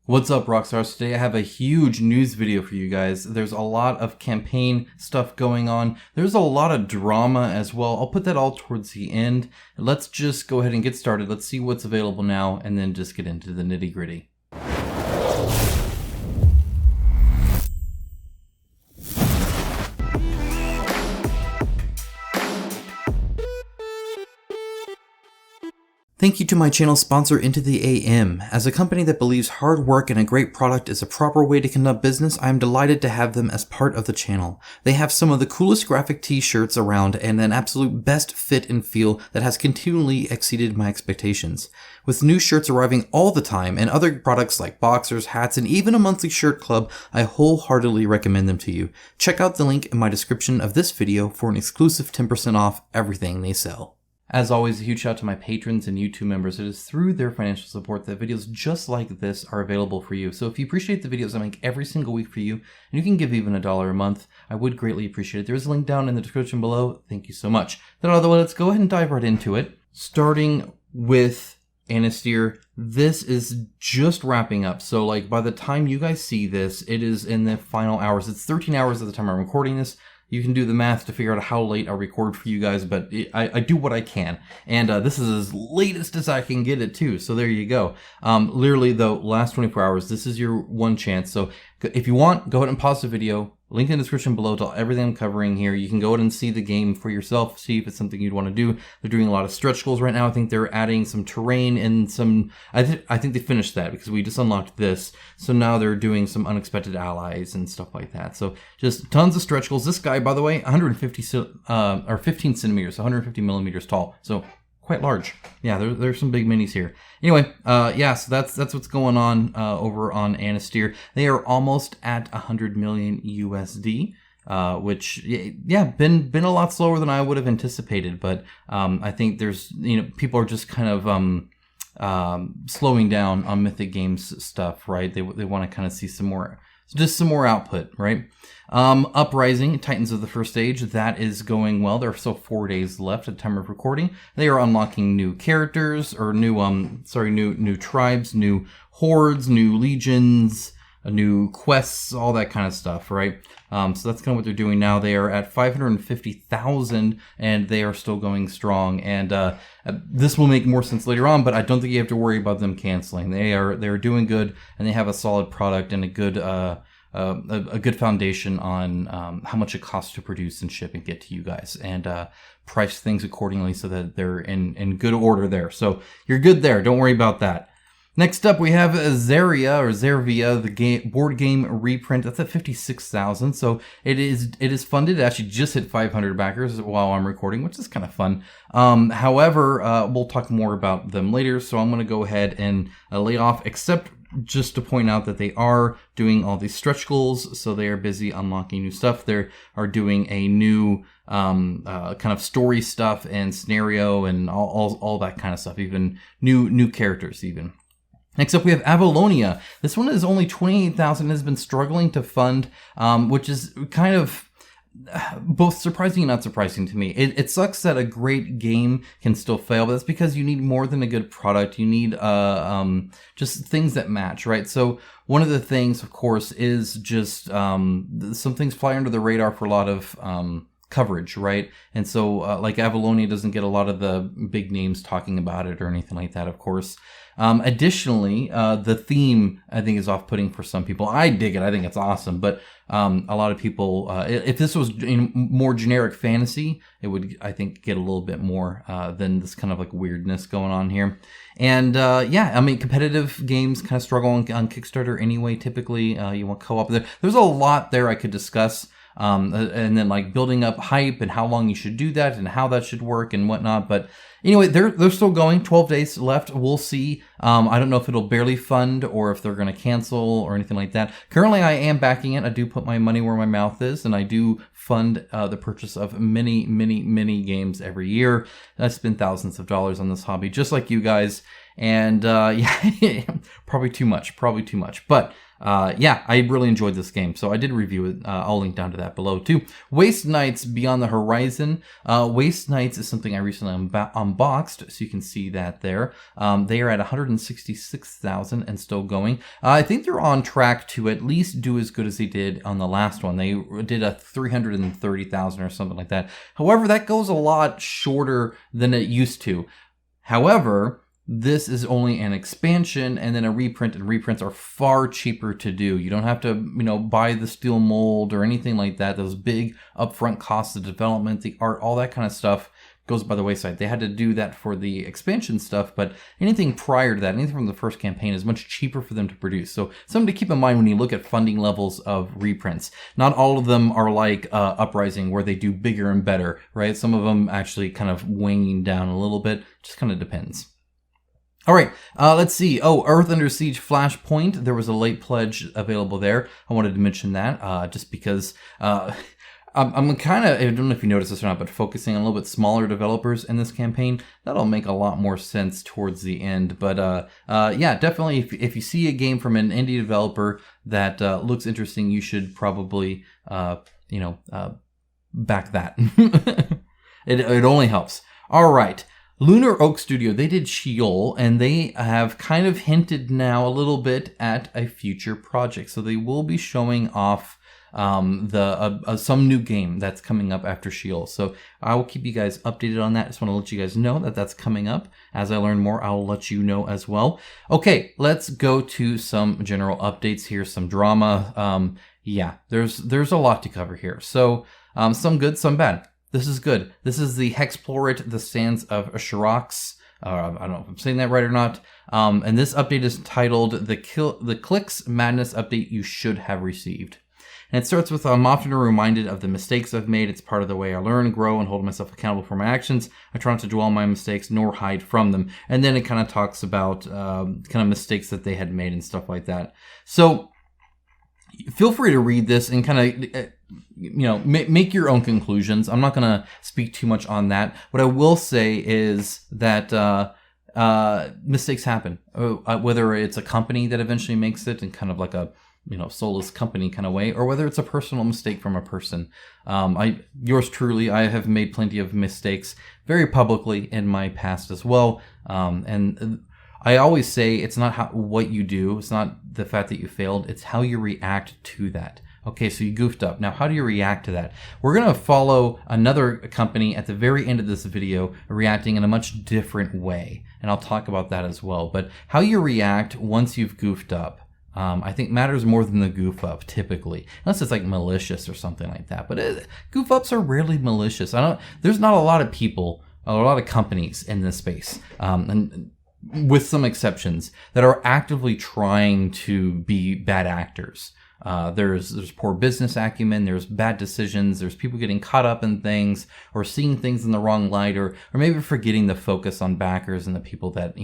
What's up, Rockstars? Today I have a huge news video for you guys. There's a lot of campaign stuff going on. There's a lot of drama as well. I'll put that all towards the end. Let's just go ahead and get started. Let's see what's available now and then just get into the nitty-gritty. Thank you to my channel sponsor Into the AM. As a company that believes hard work and a great product is a proper way to conduct business, I am delighted to have them as part of the channel. They have some of the coolest graphic t-shirts around and an absolute best fit and feel that has continually exceeded my expectations. With new shirts arriving all the time and other products like boxers, hats, and even a monthly shirt club, I wholeheartedly recommend them to you. Check out the link in my description of this video for an exclusive 10% off everything they sell. As always, a huge shout out to my patrons and YouTube members. It is through their financial support that videos just like this are available for you. So if you appreciate the videos I make every single week for you, and you can give even $1 a month, I would greatly appreciate it. There is a link down in the description below. Thank you so much. That out of the way, let's go ahead and dive right into it. Starting with Anastyr, this is just wrapping up. So like by the time you guys see this, it is in the final hours. It's 13 hours at the time I'm recording this. You can do the math to figure out how late I record for you guys, but I do what I can. And this is as latest as I can get it too, so there you go. Literally though, last 24 hours, this is your one chance. So if you want, go ahead and pause the video. Link in the description below to everything I'm covering here. You can go ahead and see the game for yourself, see if it's something you'd want to do. They're doing a lot of stretch goals right now. I think they're adding some terrain and some... I think they finished that because we just unlocked this. So now they're doing some unexpected allies and stuff like that. So just tons of stretch goals. This guy, by the way, 15 centimeters, 150 millimeters tall. So quite large. Yeah, there's some big minis here. Anyway, yeah, so that's what's going on over on Anastyr. They are almost at 100 million USD, which yeah, been a lot slower than I would have anticipated. But I think there's people are just kind of slowing down on Mythic Games stuff, right? They want to kind of see some more output, right? Uprising, Titans of the First Age, that is going well. There are still 4 days left at the time of recording. They are unlocking new characters, or new tribes, new hordes, new legions, new quests, all that kind of stuff, right? So that's kind of what they're doing now. They are at 550,000 and they are still going strong. And this will make more sense later on, but I don't think you have to worry about them canceling. They're doing good and they have a solid product and a good foundation on how much it costs to produce and ship and get to you guys, and price things accordingly so that they're in good order there. So you're good there. Don't worry about that. Next up, we have Zerywia, the board game reprint. That's at 56,000. So it is funded. It actually just hit 500 backers while I'm recording, which is kind of fun. However, we'll talk more about them later. So I'm going to go ahead and lay off, except just to point out that they are doing all these stretch goals. So they are busy unlocking new stuff. They are doing a new kind of story stuff and scenario and all that kind of stuff. Even new characters even. Next up, we have Avalonia. This one is only 28,000 and has been struggling to fund, which is kind of both surprising and not surprising to me. It sucks that a great game can still fail, but that's because you need more than a good product. You need just things that match, right? So one of the things, of course, is just some things fly under the radar for a lot of coverage, right? And so like Avalonia doesn't get a lot of the big names talking about it or anything like that, of course. Additionally, the theme, I think, is off-putting for some people. I dig it. I think it's awesome. But a lot of people, if this was more generic fantasy, it would, I think, get a little bit more than this kind of like weirdness going on here. And yeah, I mean, competitive games kind of struggle on Kickstarter anyway. Typically, you want co-op. There's a lot there I could discuss. And then like building up hype and how long you should do that and how that should work and whatnot. But anyway, they're still going. 12 days left. We'll see. I don't know if it'll barely fund or if they're going to cancel or anything like that. Currently, I am backing it. I do put my money where my mouth is, and I do fund the purchase of many games every year. I spend thousands of dollars on this hobby, just like you guys. And yeah, probably too much. But yeah, I really enjoyed this game, so I did review it. I'll link down to that below too. Waste Knights Beyond the Horizon. Waste Knights is something I recently unboxed, so you can see that there. They are at 166,000 and still going. I think they're on track to at least do as good as they did on the last one. They did a 330,000 or something like that. However, that goes a lot shorter than it used to. However, this is only an expansion and then a reprint, and reprints are far cheaper to do. You don't have to, buy the steel mold or anything like that. Those big upfront costs of development, the art, all that kind of stuff goes by the wayside. They had to do that for the expansion stuff, but anything prior to that, anything from the first campaign is much cheaper for them to produce. So something to keep in mind when you look at funding levels of reprints. Not all of them are like Uprising, where they do bigger and better, right? Some of them actually kind of weighing down a little bit. Just kind of depends. All right, let's see. Oh, Earth Under Siege Flashpoint. There was a late pledge available there. I wanted to mention that just because I'm kind of, I don't know if you noticed this or not, but focusing on a little bit smaller developers in this campaign. That'll make a lot more sense towards the end. But yeah, definitely if you see a game from an indie developer that looks interesting, you should probably, back that. It only helps. All right. Lunar Oak Studio, they did SHEOL, and they have kind of hinted now a little bit at a future project. So they will be showing off some new game that's coming up after SHEOL. So I will keep you guys updated on that. Just want to let you guys know that that's coming up. As I learn more, I'll let you know as well. Okay, let's go to some general updates here, some drama. Yeah, there's a lot to cover here. So some good, some bad. This is good. This is the Hexplor It, the Sands of Shirax. I don't know if I'm saying that right or not. And this update is titled the Clicks Madness Update You Should Have Received. And it starts with, I'm often reminded of the mistakes I've made. It's part of the way I learn, grow, and hold myself accountable for my actions. I try not to dwell on my mistakes nor hide from them. And then it kind of talks about kind of mistakes that they had made and stuff like that. So feel free to read this and kind of, make your own conclusions. I'm not going to speak too much on that. What I will say is that mistakes happen, whether it's a company that eventually makes it in kind of like a soulless company kind of way, or whether it's a personal mistake from a person. Yours truly, I have made plenty of mistakes very publicly in my past as well. And I always say it's not what you do. It's not the fact that you failed. It's how you react to that. Okay, so you goofed up. Now, how do you react to that? We're going to follow another company at the very end of this video reacting in a much different way. And I'll talk about that as well. But how you react once you've goofed up, I think matters more than the goof up typically, unless it's like malicious or something like that. But goof ups are rarely malicious. There's not a lot of people, a lot of companies in this space, and with some exceptions, that are actively trying to be bad actors. There's poor business acumen, there's bad decisions, there's people getting caught up in things or seeing things in the wrong light, or maybe forgetting the focus on backers and the people that,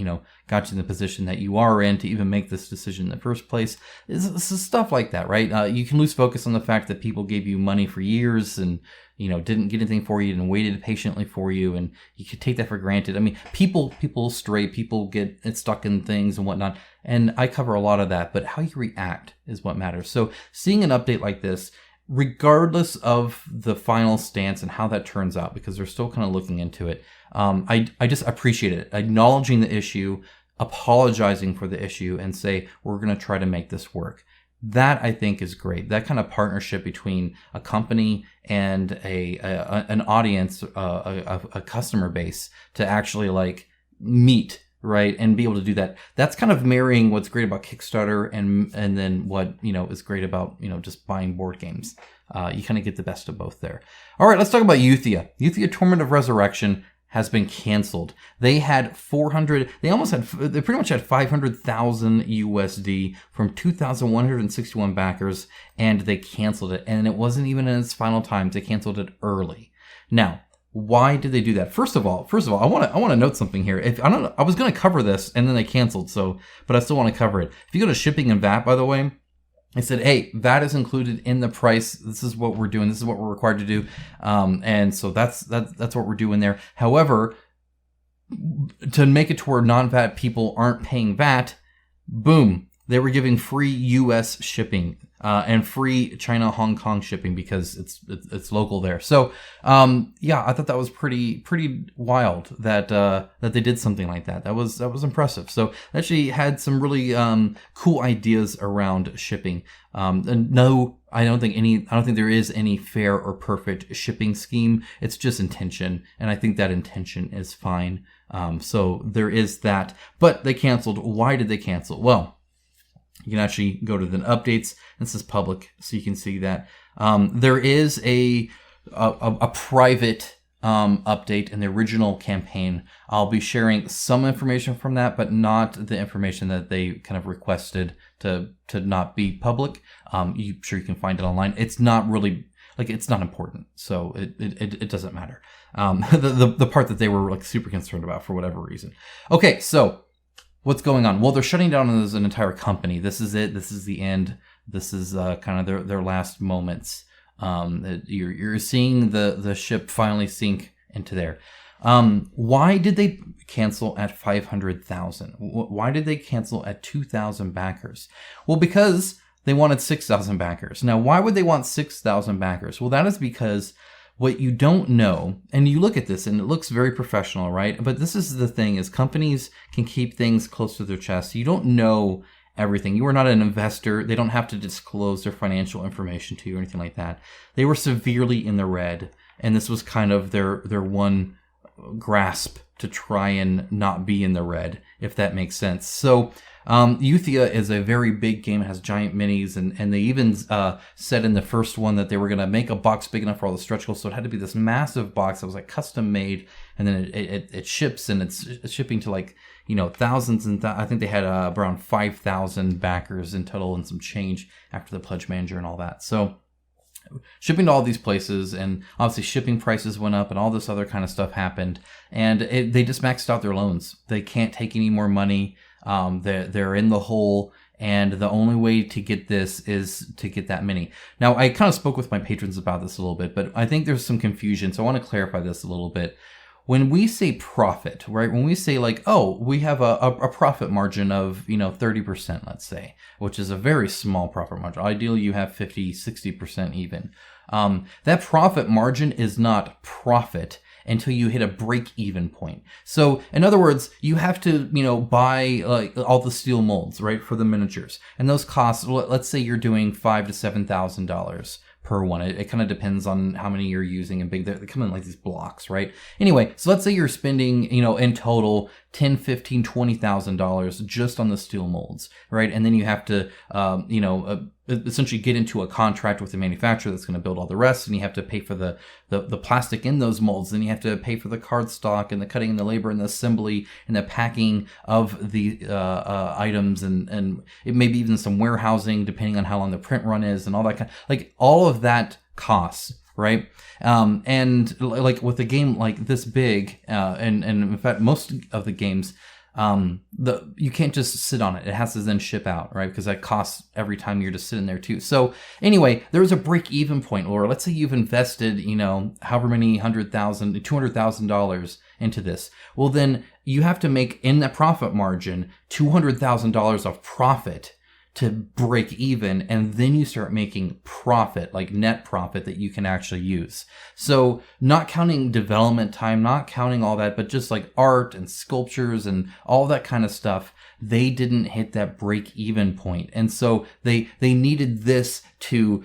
got you in the position that you are in to even make this decision in the first place. This is stuff like that, right? You can lose focus on the fact that people gave you money for years and, didn't get anything for you and waited patiently for you, and you could take that for granted. I mean, people stray, people get stuck in things and whatnot, and I cover a lot of that, but how you react is what matters. So seeing an update like this, regardless of the final stance and how that turns out, because they're still kind of looking into it, I just appreciate it. Acknowledging the issue, apologizing for the issue, and say, we're going to try to make this work. That I think is great. That kind of partnership between a company and an audience, a customer base, to actually meet, right, and be able to do that. That's kind of marrying what's great about Kickstarter and then what is great about just buying board games. You kind of get the best of both there. All right, let's talk about Euthia. Euthia Torment of Resurrection has been canceled. They pretty much had 500,000 USD from 2,161 backers, and they canceled it. And it wasn't even in its final times. They canceled it early. Now, why did they do that? First of all, I want to note something here. I was going to cover this and then they canceled, but I still want to cover it. If you go to shipping and VAT, by the way, I said, hey, VAT is included in the price. This is what we're doing. This is what we're required to do. And so that's what we're doing there. However, to make it to where non-VAT people aren't paying VAT, boom, they were giving free U.S. shipping and free China, Hong Kong shipping because it's local there. So yeah, I thought that was pretty wild that that they did something like that. That was impressive. So actually had some really cool ideas around shipping. And no, I don't think there is any fair or perfect shipping scheme. It's just intention, and I think that intention is fine. So there is that. But they canceled. Why did they cancel? Well, you can actually go to the updates. This is public, so you can see that there is a private update in the original campaign. I'll be sharing some information from that, but not the information that they kind of requested to not be public. You can find it online. It's not really it's not important, so it doesn't matter. The part that they were super concerned about for whatever reason. Okay, so what's going on? Well, they're shutting down as an entire company. This is it. This is the end. This is kind of their last moments. You're seeing the ship finally sink into there. Why did they cancel at 500,000? Why did they cancel at 2,000 backers? Well, because they wanted 6,000 backers. Now, why would they want 6,000 backers? Well, that is because what you don't know, and you look at this and it looks very professional, right? But this is the thing, is companies can keep things close to their chest. You don't know everything. You are not an investor. They don't have to disclose their financial information to you or anything like that. They were severely in the red, and this was kind of their one grasp to try and not be in the red, if that makes sense. So Euthia is a very big game. It has giant minis, and they even said in the first one that they were going to make a box big enough for all the stretch goals, so it had to be this massive box that was custom made, and then it ships, and it's shipping to thousands, and I think they had around 5,000 backers in total and some change after the pledge manager and all that. So shipping to all these places, and obviously shipping prices went up and all this other kind of stuff happened, and they just maxed out their loans. They can't take any more money. They're in the hole, and the only way to get this is to get that mini. Now, I kind of spoke with my patrons about this a little bit, but I think there's some confusion, so I want to clarify this a little bit. When we say profit, right? When we say we have a profit margin of 30%, let's say, which is a very small profit margin. Ideally, you have 50, 60% even. That profit margin is not profit until you hit a break-even point. So, in other words, you have to, buy all the steel molds, right, for the miniatures, and those costs. Let's say you're doing $5,000 to $7,000 per one. It kind of depends on how many you're using and big. They come in these blocks, right? Anyway, so let's say you're spending, in total $10,000, $15,000, $20,000 just on the steel molds, right? And then you have to, essentially get into a contract with the manufacturer that's going to build all the rest, and you have to pay for the plastic in those molds, and you have to pay for the cardstock and the cutting and the labor and the assembly and the packing of the items, and it may be even some warehousing depending on how long the print run is and all that all of that costs, right? And with a game like this big, and in fact most of the games, you can't just sit on it. It has to then ship out, right? Because that costs every time you're just sitting there too. So anyway, there's a break-even point, or let's say you've invested, however many $100,000, $200,000 into this. Well, then you have to make in that profit margin $200,000 of profit to break even, and then you start making profit, net profit that you can actually use. So not counting development time, not counting all that, but just art and sculptures and all that kind of stuff, they didn't hit that break even point. And so they needed this to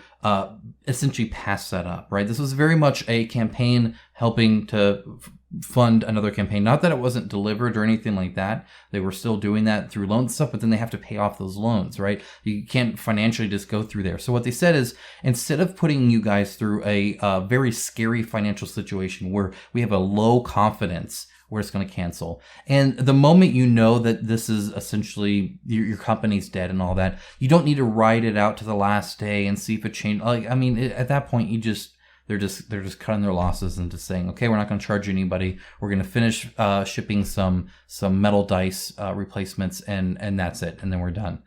essentially pass that up, right? This was very much a campaign helping to fund another campaign. Not that it wasn't delivered or anything like that. They were still doing that through loan stuff, but then they have to pay off those loans, right? You can't financially just go through there. So what they said is, instead of putting you guys through a very scary financial situation where we have a low confidence where it's going to cancel, and the moment you know that this is essentially your company's dead and all that, you don't need to ride it out to the last day and see if it changed. At that point, they're just cutting their losses and just saying, okay, we're not going to charge anybody. We're going to finish shipping some metal dice replacements, and that's it, and then we're done.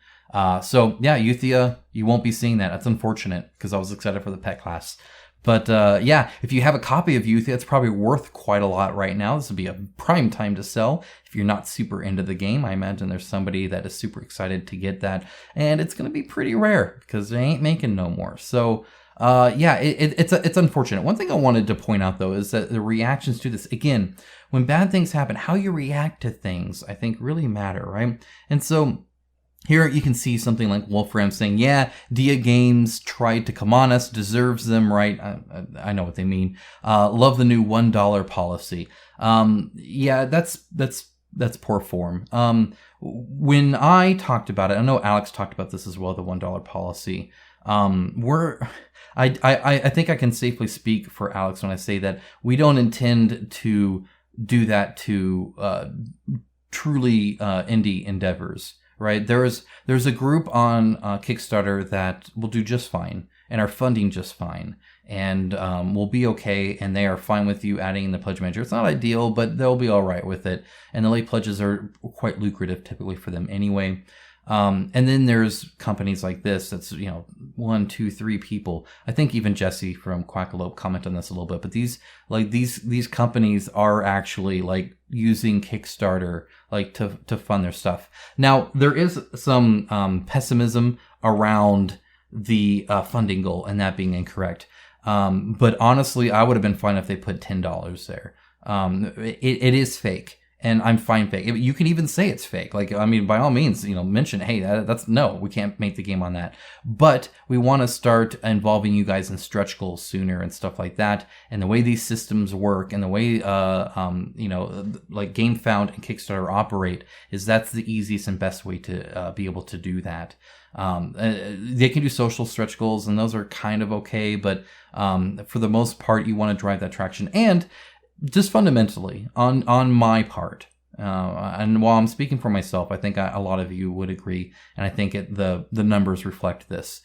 So yeah, Euthia, you won't be seeing that. That's unfortunate because I was excited for the pet class. But yeah, if you have a copy of Euthia, it's probably worth quite a lot right now. This would be a prime time to sell. If you're not super into the game, I imagine there's somebody that is super excited to get that. And it's going to be pretty rare because they ain't making no more. So yeah, it's unfortunate. One thing I wanted to point out, though, is that the reactions to this, again, when bad things happen, how you react to things, I think, really matter, right? And so here you can see something like Wolfram saying, yeah, Dia Games tried to come on us, deserves them, right? I know what they mean. Love the new $1 policy. Yeah, that's poor form. When I talked about it, I know Alex talked about this as well, the $1 policy. I think I can safely speak for Alex when I say that we don't intend to do that to truly indie endeavors. Right, there's a group on Kickstarter that will do just fine and are funding just fine and will be okay, and they are fine with you adding in the pledge manager. It's not ideal, but they'll be all right with it. And the late pledges are quite lucrative typically for them anyway. And then there's companies like this that's, 1, 2, 3 people. I think even Jesse from Quackalope commented on this a little bit, but these companies are actually like using Kickstarter like to fund their stuff. Now, there is some pessimism around the funding goal and that being incorrect. But honestly, I would have been fine if they put $10 there. It is fake. And I'm fine fake. You can even say it's fake. Like, I mean, by all means, mention, hey, that's no, we can't make the game on that. But we want to start involving you guys in stretch goals sooner and stuff like that. And the way these systems work and the way, like GameFound and Kickstarter operate is that's the easiest and best way to be able to do that. They can do social stretch goals and those are kind of okay. But for the most part, you want to drive that traction. And just fundamentally, on my part, and while I'm speaking for myself, I think a lot of you would agree, and I think the numbers reflect this.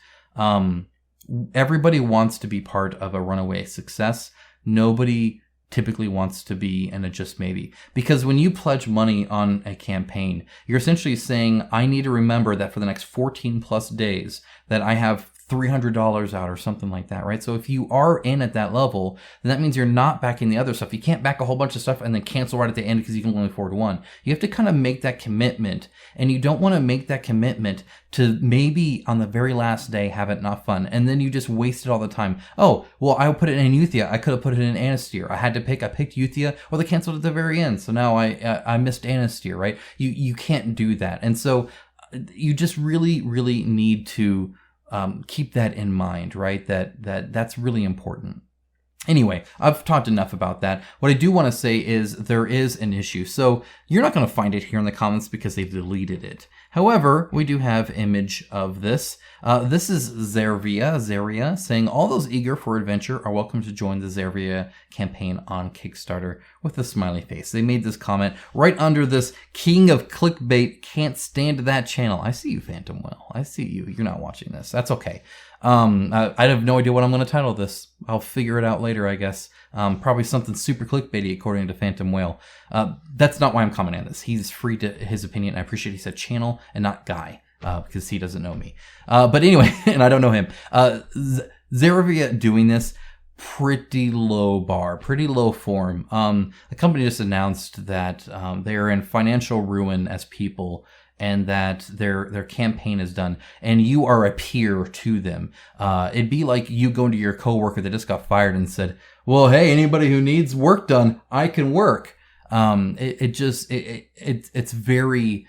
Everybody wants to be part of a runaway success. Nobody typically wants to be in a just maybe. Because when you pledge money on a campaign, you're essentially saying, I need to remember that for the next 14 plus days that I have $300 out or something like that, right? So if you are in at that level, then that means you're not backing the other stuff. You can't back a whole bunch of stuff and then cancel right at the end because you can only afford one. You have to kind of make that commitment, and you don't want to make that commitment to maybe on the very last day have it not fun, and then you just waste it all the time. Oh, well, I put it in Euthia. I could have put it in Anastyr. I picked Euthia, or they canceled at the very end, so now I missed Anastyr, right? You can't do that, and so you just really, really need to keep that in mind, right? That's really important. Anyway, I've talked enough about that. What I do want to say is there is an issue. So you're not going to find it here in the comments because they've deleted it. However, we do have image of this. This is Zerywia saying, all those eager for adventure are welcome to join the Zerywia campaign on Kickstarter, with a smiley face. They made this comment right under this king of clickbait, can't stand that channel. I see you, Phantom Whale. I see you. You're not watching this. That's okay. I have no idea what I'm going to title this. I'll figure it out later, I guess. Probably something super clickbaity, according to Phantom Whale. That's not why I'm commenting on this. He's free to his opinion. I appreciate he said channel and not guy, because he doesn't know me. But anyway, and I don't know him. Zerywia doing this, pretty low bar, pretty low form. The company just announced that they are in financial ruin as people, and that their campaign is done, and you are a peer to them. It'd be like you going to your coworker that just got fired and said, well, hey, anybody who needs work done, I can work. It's very,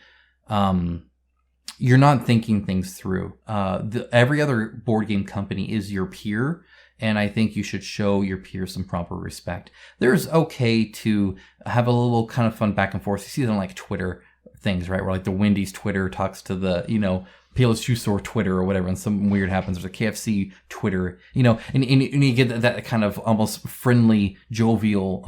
you're not thinking things through. Every other board game company is your peer, and I think you should show your peers some proper respect. There's okay to have a little kind of fun back and forth. You see them like Twitter things, right? Where like the Wendy's Twitter talks to the, Payless Shoe Store Twitter or whatever, and something weird happens. There's a KFC Twitter, and you get that kind of almost friendly, jovial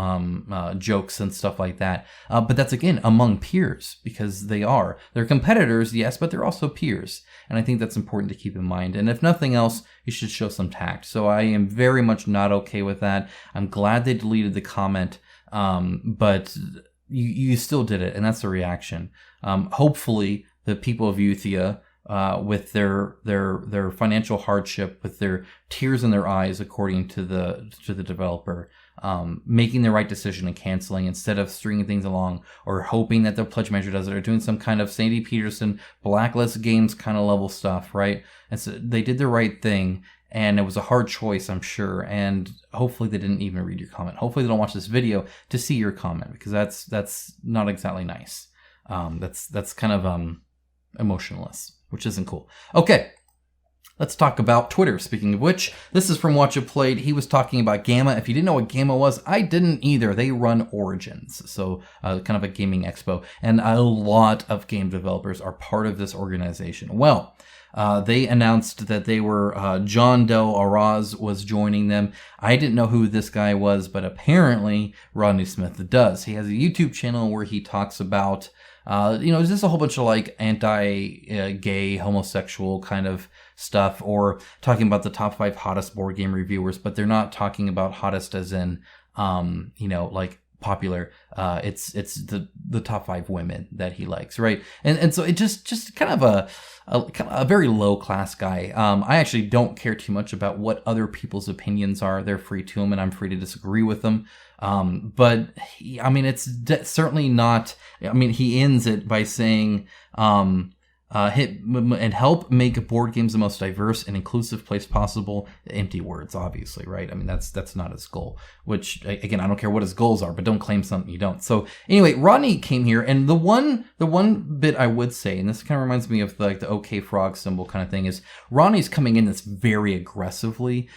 jokes and stuff like that. But that's, again, among peers, because they're competitors, yes, but they're also peers. And I think that's important to keep in mind. And if nothing else, you should show some tact. So I am very much not okay with that. I'm glad they deleted the comment, but you still did it, and that's the reaction. Hopefully, the people of Euthia with their financial hardship, with their tears in their eyes, according to the developer, making the right decision and canceling instead of stringing things along or hoping that the pledge manager does it or doing some kind of Sandy Peterson blacklist games kind of level stuff, right? And so they did the right thing. And it was a hard choice, I'm sure. And hopefully they didn't even read your comment. Hopefully they don't watch this video to see your comment, because that's not exactly nice. That's kind of emotionless, which isn't cool. Okay, let's talk about Twitter. Speaking of which, this is from Watch It Played. He was talking about Gamma. If you didn't know what Gamma was, I didn't either. They run Origins, so kind of a gaming expo. And a lot of game developers are part of this organization. Well, they announced that they were, John Del Arraz was joining them. I didn't know who this guy was, but apparently Rodney Smith does. He has a YouTube channel where he talks about, just a whole bunch of like anti-gay, homosexual kind of stuff, or talking about the top 5 hottest board game reviewers, but they're not talking about hottest as in, like popular. It's the top 5 women that he likes, right? And so it just kind of a very low class guy. I actually don't care too much about what other people's opinions are. They're free to them, and I'm free to disagree with them. But it's certainly not. He ends it by saying, hit and help make board games the most diverse and inclusive place possible. Empty words, obviously, right? That's not his goal, which, again, I don't care what his goals are, but don't claim something you don't. So anyway, Rodney came here, and the one bit I would say, and this kind of reminds me of the OK Frog symbol kind of thing, is Rodney's coming in this very aggressively,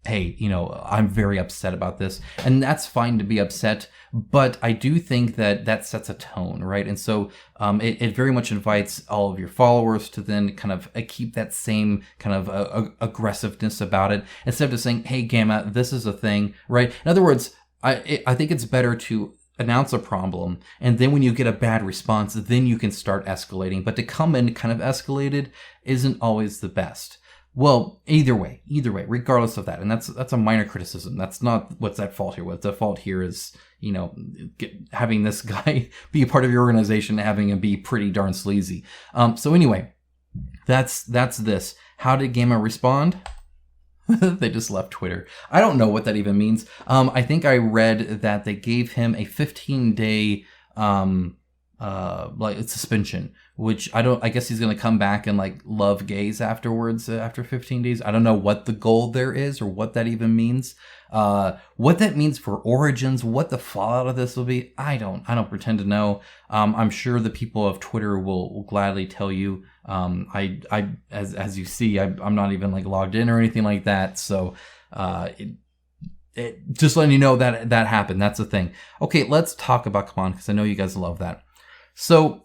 hey, I'm very upset about this. And that's fine to be upset, but I do think that sets a tone, right? And so it very much invites all of your followers to then kind of keep that same kind of aggressiveness about it, instead of just saying, hey, Gamma, this is a thing, right? In other words, I think it's better to announce a problem, and then when you get a bad response, then you can start escalating. But to come in kind of escalated isn't always the best. Well, either way, regardless of that, and that's a minor criticism. That's not what's at fault here. What's at fault here is, having this guy be a part of your organization, having him be pretty darn sleazy. So anyway, that's this. How did Gamma respond? They just left Twitter. I don't know what that even means. I think I read that they gave him a 15-day suspension, which I guess he's going to come back and love gays afterwards, after 15 days. I don't know what the goal there is or what that even means. What that means for Origins, what the fallout of this will be, I don't pretend to know. I'm sure the people of Twitter will gladly tell you. As you see, I'm not even logged in or anything like that. So, just letting you know that happened. That's the thing. Okay, let's talk about CMON, because I know you guys love that. So,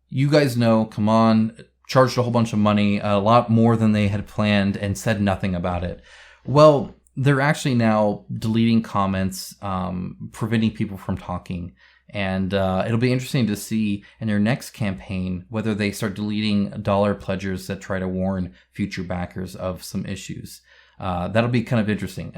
you guys know CMON charged a whole bunch of money, a lot more than they had planned, and said nothing about it. Well, they're actually now deleting comments, preventing people from talking. And it'll be interesting to see in their next campaign whether they start deleting dollar pledgers that try to warn future backers of some issues. That'll be kind of interesting.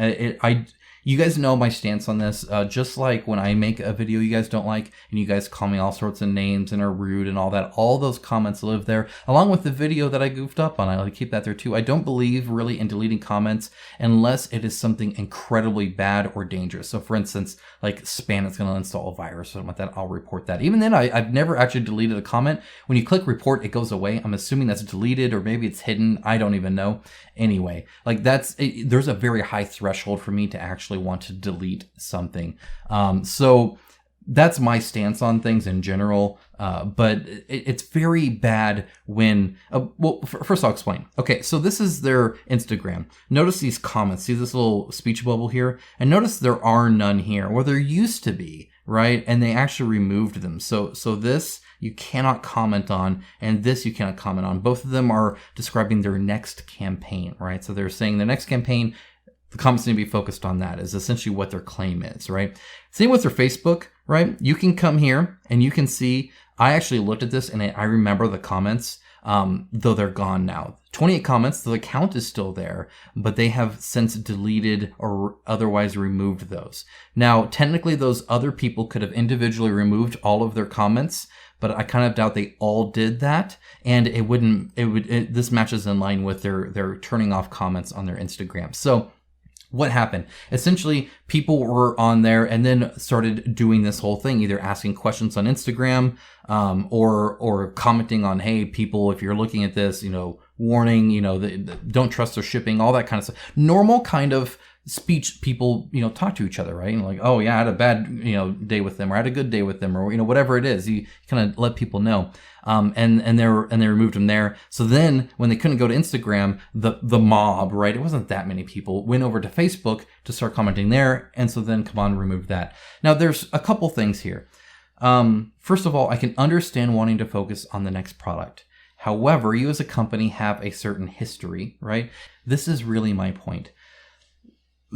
You guys know my stance on this. Just like when I make a video you guys don't like, and you guys call me all sorts of names and are rude and all that, all those comments live there, along with the video that I goofed up on. I like to keep that there too. I don't believe really in deleting comments unless it is something incredibly bad or dangerous. So for instance, spam that's going to install a virus or something like that, I'll report that. Even then, I've never actually deleted a comment. When you click report, it goes away. I'm assuming that's deleted, or maybe it's hidden. I don't even know. Anyway, there's a very high threshold for me to actually want to delete something. So that's my stance on things in general. But it's very bad when, first I'll explain. Okay, so this is their Instagram. Notice these comments. See this little speech bubble here? And notice there are none here, where there used to be, right? And they actually removed them. So this you cannot comment on, and this you cannot comment on. Both of them are describing their next campaign, right? So they're saying the next campaign, the comments need to be focused on that, is essentially what their claim is, right? Same with their Facebook, right? You can come here and you can see, I actually looked at this and I remember the comments, though they're gone now. 28 comments, the account is still there, but they have since deleted or otherwise removed those. Now, technically those other people could have individually removed all of their comments, but I kind of doubt they all did that. And this matches in line with their turning off comments on their Instagram. So what happened? Essentially, people were on there and then started doing this whole thing, either asking questions on Instagram, or commenting on, hey, people, if you're looking at this, warning, don't trust their shipping, all that kind of stuff. Normal kind of speech people, talk to each other, right? Like, oh yeah, I had a bad, day with them, or I had a good day with them, or, whatever it is. You kind of let people know. And they removed them there. So then when they couldn't go to Instagram, the mob, right? It wasn't that many people, went over to Facebook to start commenting there. And so then CMON removed that. Now there's a couple things here. First of all, I can understand wanting to focus on the next product. However, you as a company have a certain history, right? This is really my point.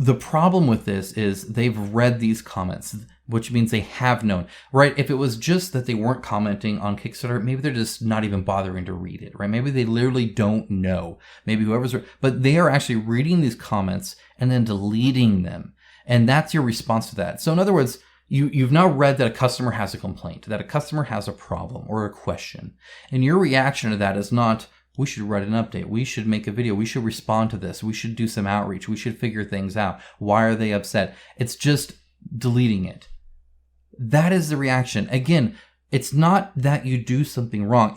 The problem with this is they've read these comments, which means they have known, right? If it was just that they weren't commenting on Kickstarter, maybe they're just not even bothering to read it, right? Maybe they literally don't know. Maybe but they are actually reading these comments and then deleting them. And that's your response to that. So in other words, you've now read that a customer has a complaint, that a customer has a problem or a question. And your reaction to that is not, we should write an update. We should make a video. We should respond to this. We should do some outreach. We should figure things out. Why are they upset? It's just deleting it. That is the reaction. Again, it's not that you do something wrong.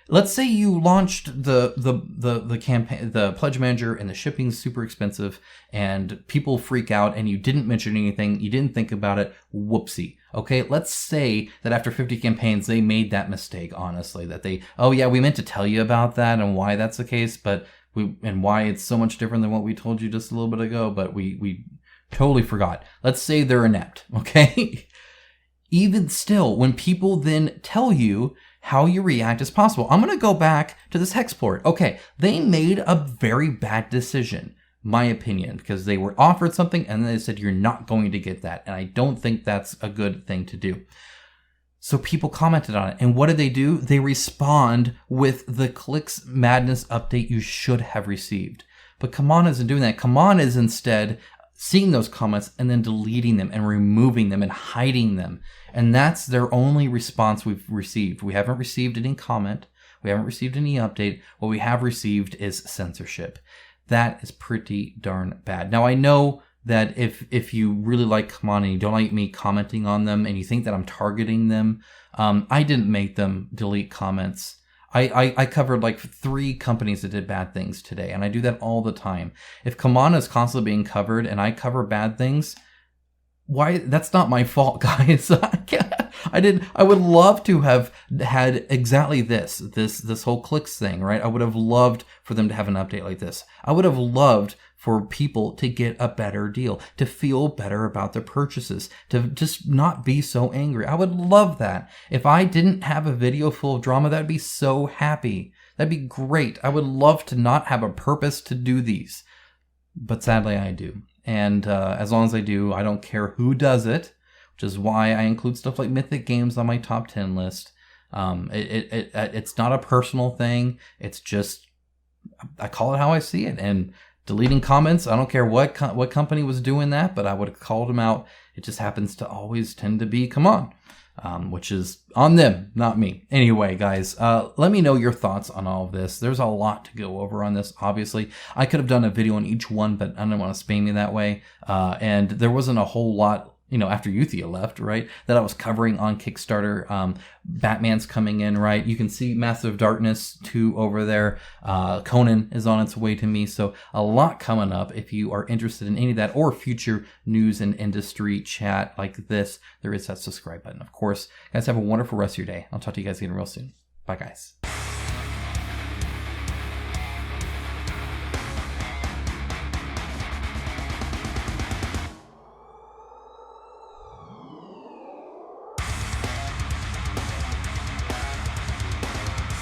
Let's say you launched the campaign, the pledge manager, and the shipping's super expensive, and people freak out, and you didn't mention anything. You didn't think about it. Whoopsie. Okay, let's say that after 50 campaigns, they made that mistake, honestly, that we meant to tell you about that and why that's the case, and why it's so much different than what we told you just a little bit ago, but we totally forgot. Let's say they're inept, okay? Even still, when people then tell you how you react is possible. I'm going to go back to this Hexplor It. Okay, they made a very bad decision, my opinion, because they were offered something and then they said, you're not going to get that. And I don't think that's a good thing to do. So people commented on it. And what did they do? They respond with the Clicks Madness update you should have received. But CMON isn't doing that. CMON is instead seeing those comments and then deleting them and removing them and hiding them. And that's their only response we've received. We haven't received any comment. We haven't received any update. What we have received is censorship. That is pretty darn bad. Now, I know that if you really like CMON and you don't like me commenting on them and you think that I'm targeting them, I didn't make them delete comments. I covered like 3 companies that did bad things today, and I do that all the time. If CMON is constantly being covered and I cover bad things, why? That's not my fault, guys. I would love to have had exactly this whole clicks thing, right? I would have loved for them to have an update like this. I would have loved for people to get a better deal, to feel better about their purchases, to just not be so angry. I would love that. If I didn't have a video full of drama, that'd be so happy. That'd be great. I would love to not have a purpose to do these, but sadly I do. And as long as I do, I don't care who does it, which is why I include stuff like Mythic Games on my top 10 list. It's not a personal thing. It's just, I call it how I see it. And deleting comments, I don't care what company was doing that, but I would have called them out. It just happens to always tend to be CMON, which is on them, not me. Anyway, guys, let me know your thoughts on all of this. There's a lot to go over on this, obviously. I could have done a video on each one, but I didn't want to spam you that way. And there wasn't a whole lot, after Euthia left, right, that I was covering on Kickstarter. Batman's coming in, right? You can see Massive Darkness 2 over there. Conan is on its way to me. So a lot coming up. If you are interested in any of that or future news and industry chat like this, there is that subscribe button. Of course, guys, have a wonderful rest of your day. I'll talk to you guys again real soon. Bye, guys.